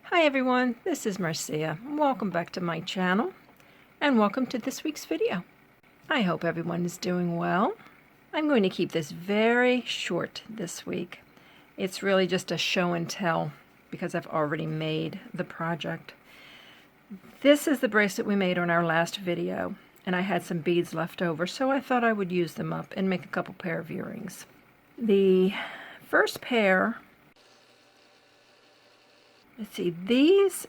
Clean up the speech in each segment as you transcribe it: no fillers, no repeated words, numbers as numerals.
Hi everyone, this is Marcia. Welcome back to my channel and welcome to this week's video. I hope everyone is doing well. I'm going to keep this very short this week. It's really just a show and tell because I've already made the project. This is the bracelet we made on our last video and I had some beads left over, so I thought I would use them up and make a couple pair of earrings. The first pair, let's see, these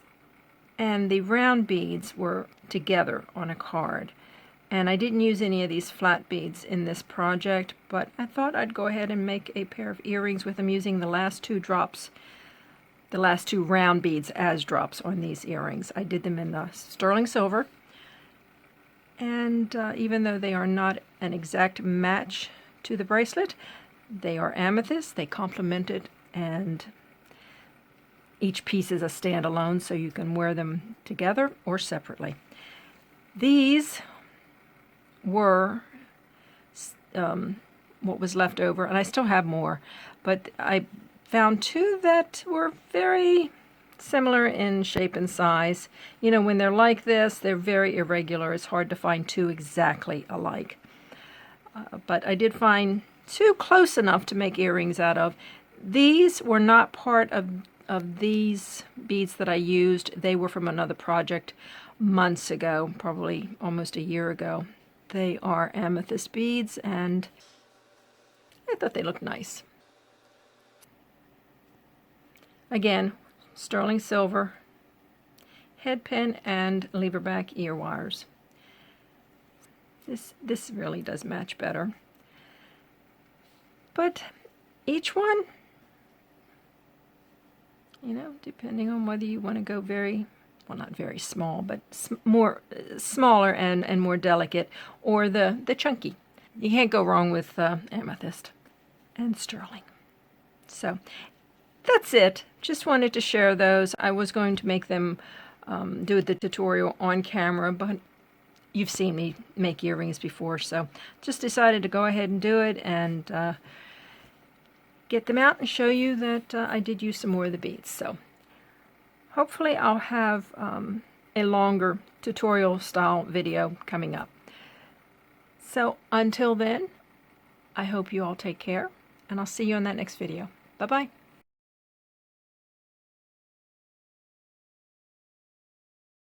and the round beads were together on a card. And I didn't use any of these flat beads in this project, but I thought I'd go ahead and make a pair of earrings with them using the last two drops, the last two round beads as drops on these earrings. I did them in the sterling silver. And even though they are not an exact match to the bracelet, they are amethyst, they complement it, and each piece is a standalone, so you can wear them together or separately. These were what was left over, and I still have more, but I found two that were very similar in shape and size. You know, when they're like this, they're very irregular. It's hard to find two exactly alike. But I did find two close enough to make earrings out of. These were not part of these beads that I used. They were from another project months ago, probably almost a year ago. They are amethyst beads, and I thought they looked nice. Again, sterling silver, head pin, and lever back ear wires. This really does match better. But each one, you know, depending on whether you want to go very, well, not very small, but smaller and more delicate, or the chunky. You can't go wrong with amethyst and sterling. So that's it. Just wanted to share those. I was going to make them do the tutorial on camera, but you've seen me make earrings before, so just decided to go ahead and do it and get them out and show you that I did use some more of the beads. So hopefully I'll have a longer tutorial style video coming up. So until then, I hope you all take care, and I'll see you in that next video. Bye-bye.